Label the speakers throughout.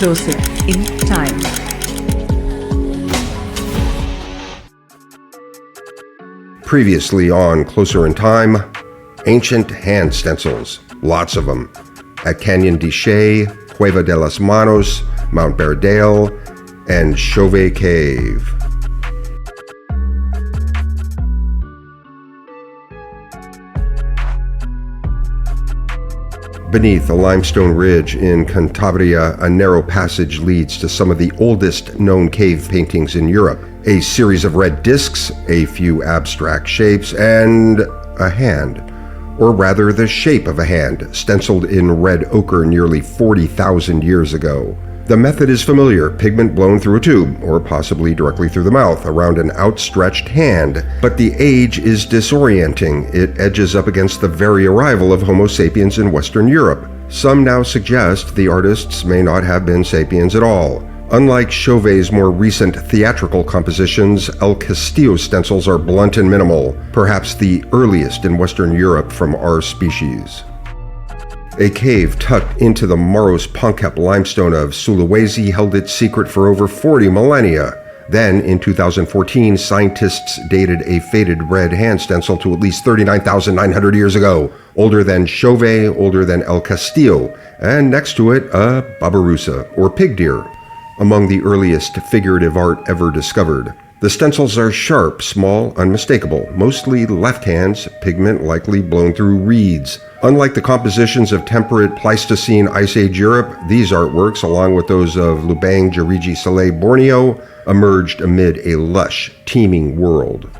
Speaker 1: Closer in Time.
Speaker 2: Previously on Closer in Time, ancient hand stencils, lots of them, at Canyon de Chelly, Cueva de las Manos, Mount Bairdale, and Chauvet Cave. Beneath a limestone ridge in Cantabria, a narrow passage leads to some of the oldest known cave paintings in Europe. A series of red discs, a few abstract shapes, and a hand. Or rather, the shape of a hand, stenciled in red ochre nearly 40,000 years ago. The method is familiar, pigment blown through a tube, or possibly directly through the mouth, around an outstretched hand. But the age is disorienting. It edges up against the very arrival of Homo sapiens in Western Europe. Some now suggest the artists may not have been sapiens at all. Unlike Chauvet's more recent theatrical compositions, El Castillo stencils are blunt and minimal, perhaps the earliest in Western Europe from our species. A cave tucked into the Maros Poncap limestone of Sulawesi held its secret for over 40 millennia. Then, in 2014, scientists dated a faded red hand stencil to at least 39,900 years ago, older than Chauvet, older than El Castillo, and next to it, a babirusa, or pig deer, among the earliest figurative art ever discovered. The stencils are sharp, small, unmistakable, mostly left hands, pigment likely blown through reeds. Unlike the compositions of temperate Pleistocene Ice Age Europe, these artworks, along with those of Lubang, Jeriji, Saleh, Borneo, emerged amid a lush, teeming world.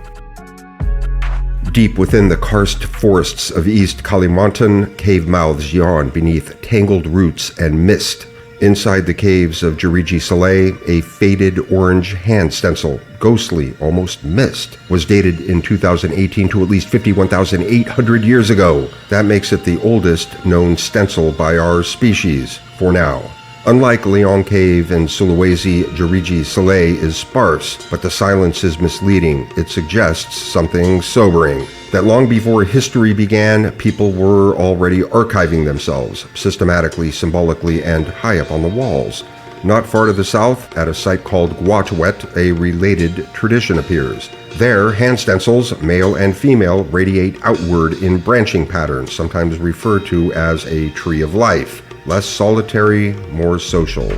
Speaker 2: Deep within the karst forests of East Kalimantan, cave mouths yawn beneath tangled roots and mist. Inside the caves of Jeriji Saleh, a faded orange hand stencil, ghostly, almost mist, was dated in 2018 to at least 51,800 years ago. That makes it the oldest known stencil by our species, for now. Unlike Leon Cave and Sulawesi, Jeriji Saleh is sparse, but the silence is misleading. It suggests something sobering. That long before history began, people were already archiving themselves, systematically, symbolically, and high up on the walls. Not far to the south, at a site called Guatuet, a related tradition appears. There, hand stencils, male and female, radiate outward in branching patterns, sometimes referred to as a tree of life. Less solitary, more social.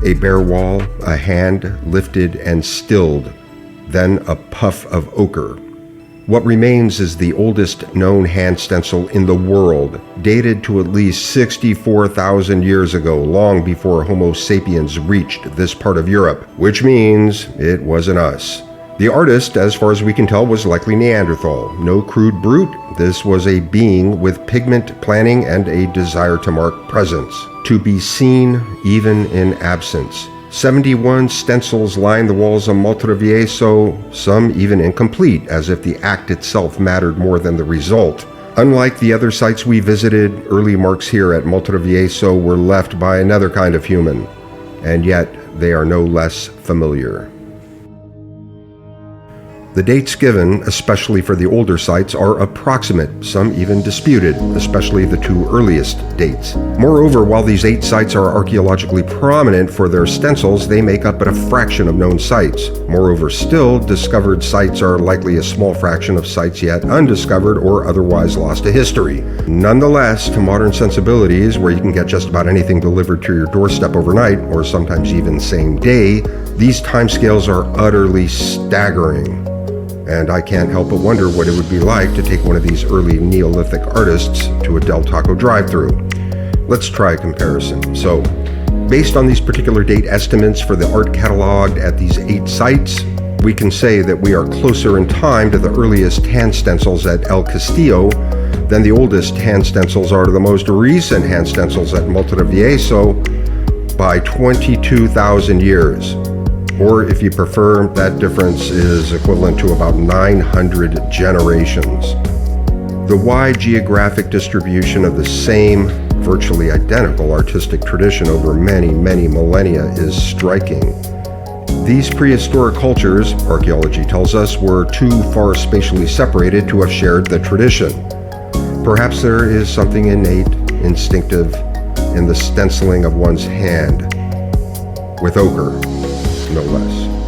Speaker 2: A bare wall, a hand lifted and stilled, then a puff of ochre. What remains is the oldest known hand stencil in the world, dated to at least 64,000 years ago, long before Homo sapiens reached this part of Europe, which means it wasn't us. The artist, as far as we can tell, was likely Neanderthal. No crude brute. This was a being with pigment planning and a desire to mark presence, to be seen even in absence. 71 stencils line the walls of Maltravieso, some even incomplete, as if the act itself mattered more than the result. Unlike the other sites we visited, early marks here at Maltravieso were left by another kind of human, and yet they are no less familiar. The dates given, especially for the older sites, are approximate, some even disputed, especially the two earliest dates. Moreover, while these 8 sites are archaeologically prominent for their stencils, they make up but a fraction of known sites. Moreover still, discovered sites are likely a small fraction of sites yet undiscovered or otherwise lost to history. Nonetheless, to modern sensibilities, where you can get just about anything delivered to your doorstep overnight, or sometimes even same day, these timescales are utterly staggering. And I can't help but wonder what it would be like to take one of these early Neolithic artists to a Del Taco drive-thru. Let's try a comparison. So, based on these particular date estimates for the art cataloged at these 8 sites, we can say that we are closer in time to the earliest hand stencils at El Castillo than the oldest hand stencils are to the most recent hand stencils at Maltravieso by 22,000 years. Or if you prefer, that difference is equivalent to about 900 generations. The wide geographic distribution of the same, virtually identical artistic tradition over many, many millennia is striking. These prehistoric cultures, archaeology tells us, were too far spatially separated to have shared the tradition. Perhaps there is something innate, instinctive, in the stenciling of one's hand. with ochre, no less.